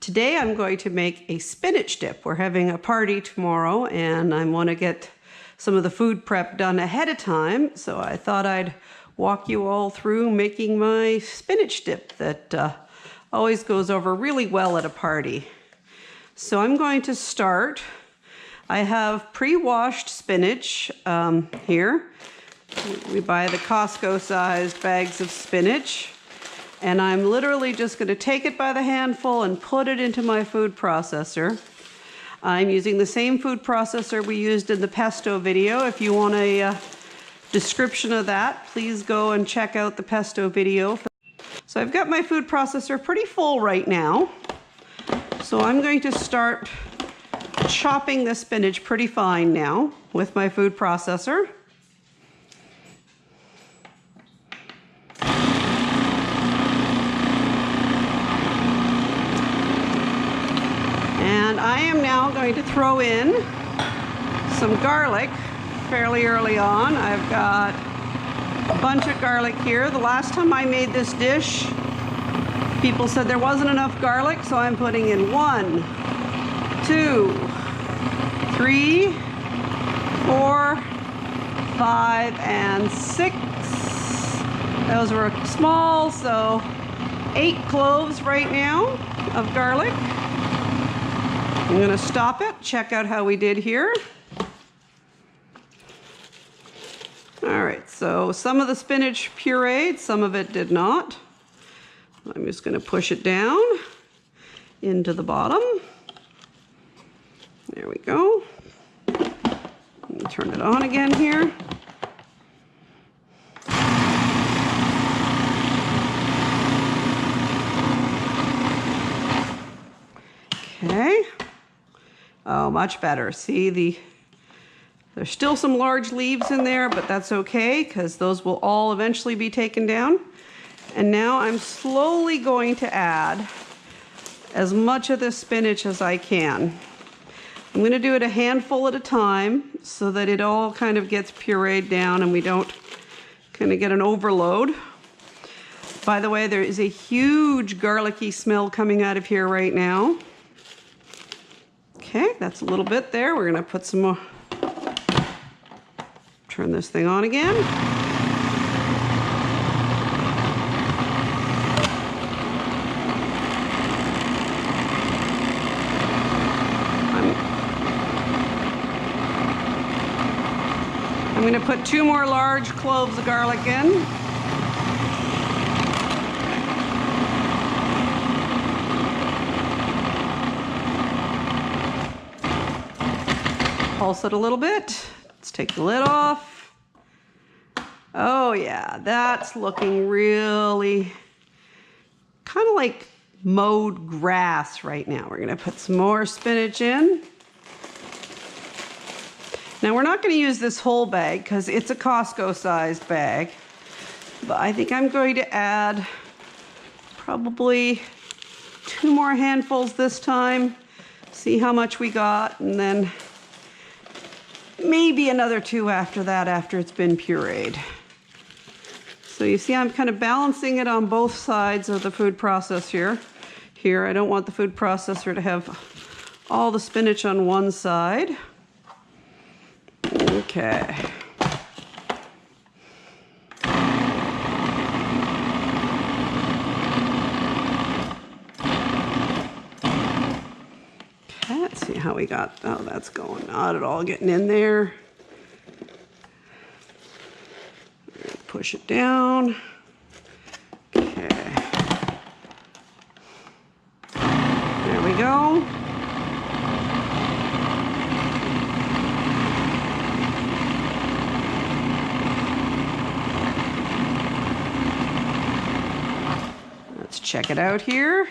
Today I'm going to make a spinach dip. We're having a party tomorrow and I want to get some of the food prep done ahead of time, so I thought I'd walk you all through making my spinach dip that always goes over really well at a party. So I'm going to start. I have pre-washed spinach here. We buy the Costco-sized bags of spinach, and I'm literally just going to take it by the handful and put it into my food processor. I'm using the same food processor we used in the pesto video. If you want a description of that, please go and check out the pesto video. So I've got my food processor pretty full right now. So I'm going to start chopping the spinach pretty fine now with my food processor. And I am now going to throw in some garlic fairly early on. I've got a bunch of garlic here. The last time I made this dish, people said there wasn't enough garlic, so I'm putting in 1, 2, 3, 4, 5, and 6. Those were small, so 8 cloves right now of garlic. I'm going to stop it, check out how we did here. All right, so some of the spinach pureed, some of it did not. I'm just going to push it down into the bottom. There we go. Let me turn it on again here. Okay. Oh, much better. See, there's still some large leaves in there, but that's okay because those will all eventually be taken down. And now I'm slowly going to add as much of this spinach as I can. I'm going to do it a handful at a time so that it all kind of gets pureed down and we don't kind of get an overload. By the way, there is a huge garlicky smell coming out of here right now. Okay, that's a little bit there. We're going to put some more. Turn this thing on again. I'm going to put 2 more large cloves of garlic in. Pulse it a little bit. Let's take the lid off. Oh yeah, that's looking really kind of like mowed grass right now. We're going to put some more spinach in. Now we're not going to use this whole bag because it's a Costco-sized bag, but I think I'm going to add probably 2 more handfuls this time, see how much we got, and then maybe another 2 after that after it's been pureed. So you see I'm kind of balancing it on both sides of the food processor here. I don't want the food processor to have all the spinach on one side. Okay. Let's see how we got. Oh, that's going not at all getting in there. Push it down. Okay. There we go. Let's check it out here.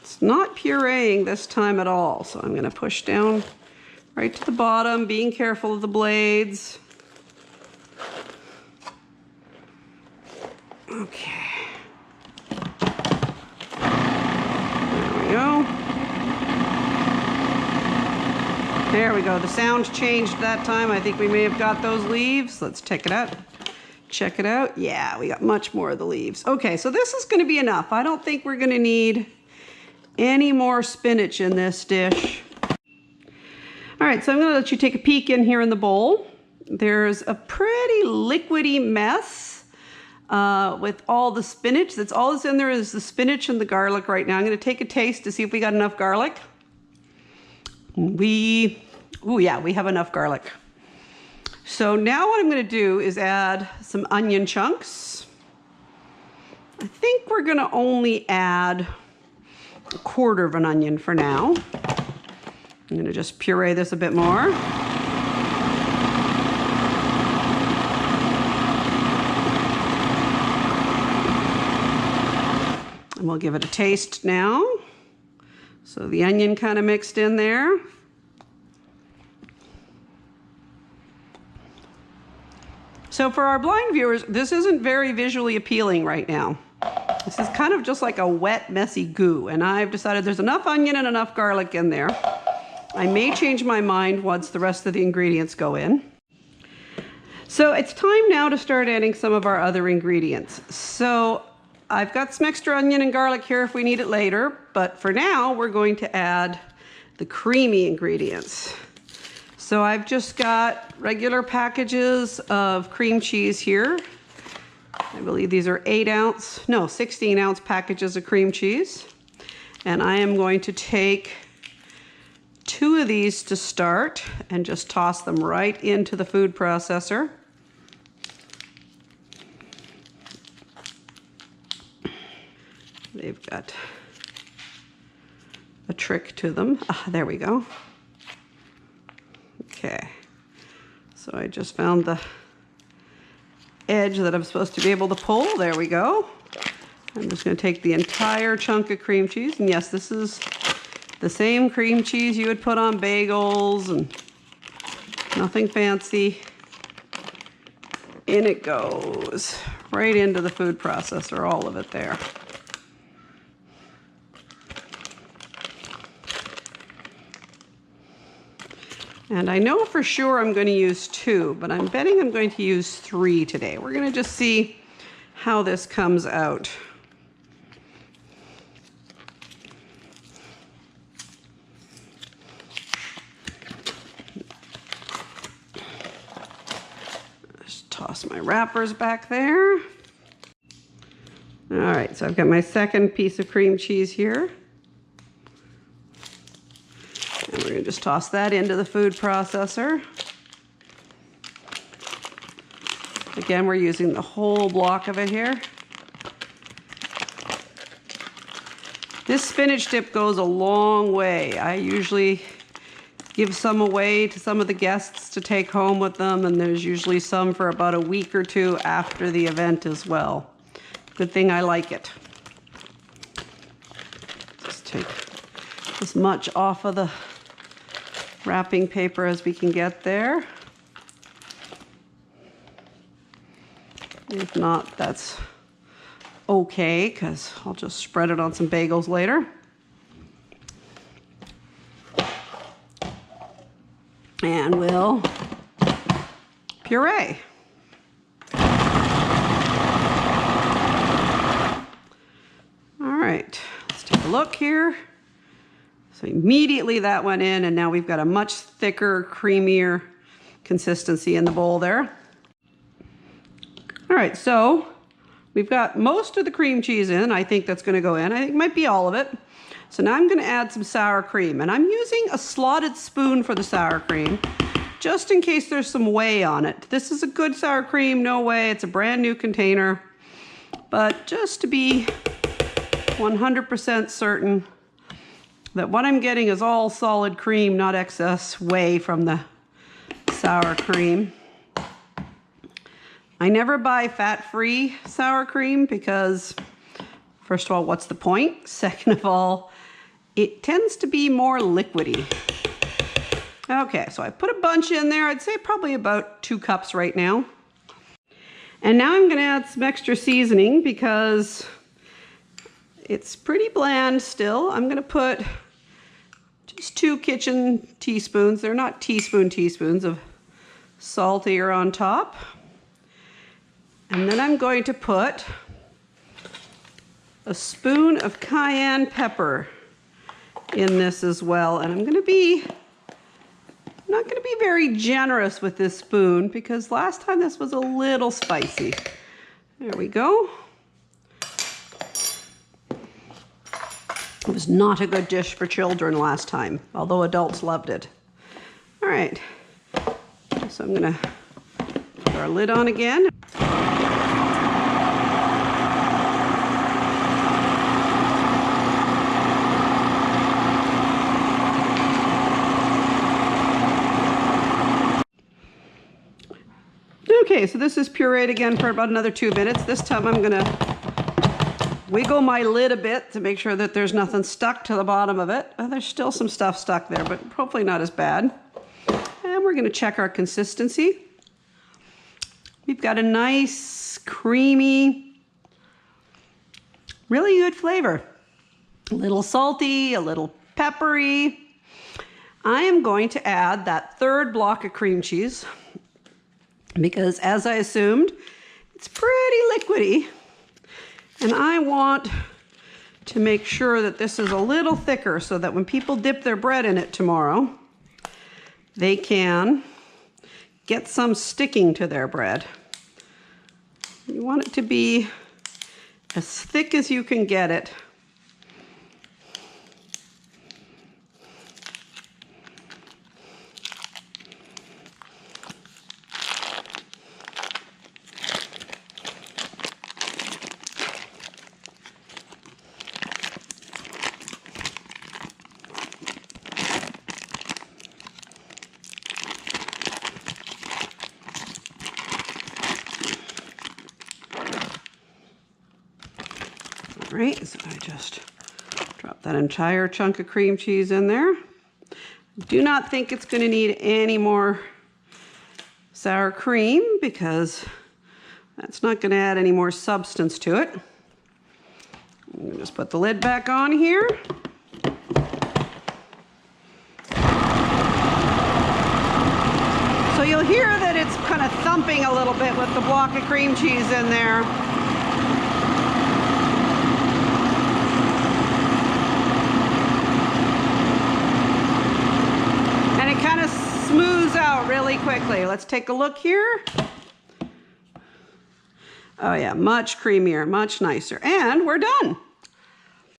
It's not pureeing this time at all, so I'm going to push down right to the bottom, being careful of the blades. Okay. There we go. There we go. The sound changed that time. I think we may have got those leaves. Let's check it out. Check it out. Yeah, we got much more of the leaves. Okay, so this is going to be enough. I don't think we're going to need any more spinach in this dish. All right, so I'm gonna let you take a peek in here in the bowl. There's a pretty liquidy mess with all the spinach. That's all that's in there is the spinach and the garlic right now. I'm gonna take a taste to see if we got enough garlic. Oh yeah, we have enough garlic. So now what I'm gonna do is add some onion chunks. I think we're gonna only add a quarter of an onion for now. I'm gonna just puree this a bit more. And we'll give it a taste now. So the onion kind of mixed in there. So for our blind viewers, this isn't very visually appealing right now. This is kind of just like a wet, messy goo, and I've decided there's enough onion and enough garlic in there. I may change my mind once the rest of the ingredients go in. So it's time now to start adding some of our other ingredients. So I've got some extra onion and garlic here if we need it later, but for now we're going to add the creamy ingredients. So I've just got regular packages of cream cheese here. I believe these are 16 ounce packages of cream cheese. And I am going to take 2 of these to start and just toss them right into the food processor. They've got a trick to them. There we go. Okay, so I just found the edge that I'm supposed to be able to pull. There we go. I'm just going to take the entire chunk of cream cheese, and yes, this is the same cream cheese you would put on bagels, and nothing fancy. In it goes, right into the food processor, all of it there. And I know for sure I'm going to use 2, but I'm betting I'm going to use 3 today. We're going to just see how this comes out. Just toss my wrappers back there. All right, so I've got my second piece of cream cheese here. And we're going to just toss that into the food processor. Again, we're using the whole block of it here. This spinach dip goes a long way. I usually give some away to some of the guests to take home with them, and there's usually some for about a week or 2 after the event as well. Good thing I like it. Just take as much off of the wrapping paper as we can get there. If not, that's okay, because I'll just spread it on some bagels later. And we'll puree. All right, let's take a look here. So immediately that went in, and now we've got a much thicker, creamier consistency in the bowl there. All right, so we've got most of the cream cheese in. I think that's going to go in. I think it might be all of it. So now I'm going to add some sour cream, and I'm using a slotted spoon for the sour cream, just in case there's some whey on it. This is a good sour cream, no whey. It's a brand new container, but just to be 100% certain that what I'm getting is all solid cream, not excess whey from the sour cream. I never buy fat-free sour cream because, first of all, what's the point? Second of all, it tends to be more liquidy. Okay, so I put a bunch in there. I'd say probably about 2 cups right now. And now I'm gonna add some extra seasoning because it's pretty bland still. I'm gonna put just 2 kitchen teaspoons. They're not teaspoons of salt here on top. And then I'm going to put a spoon of cayenne pepper in this as well. And I'm not going to be very generous with this spoon because last time this was a little spicy. There we go. It was not a good dish for children last time, although adults loved it. All right, so I'm gonna put our lid on again. Okay, so this is pureed again for about another 2 minutes. This time I'm gonna wiggle my lid a bit to make sure that there's nothing stuck to the bottom of it. There's still some stuff stuck there, but hopefully not as bad. And we're gonna check our consistency. We've got a nice, creamy, really good flavor. A little salty, a little peppery. I am going to add that third block of cream cheese because, as I assumed, it's pretty liquidy. And I want to make sure that this is a little thicker so that when people dip their bread in it tomorrow, they can get some sticking to their bread. You want it to be as thick as you can get it. All right, so I just drop that entire chunk of cream cheese in there. Do not think it's going to need any more sour cream because that's not going to add any more substance to it. I'm going to just put the lid back on here. So you'll hear that it's kind of thumping a little bit with the block of cream cheese in there. Smooths out really quickly. Let's take a look here. Oh yeah, much creamier, much nicer. And we're done.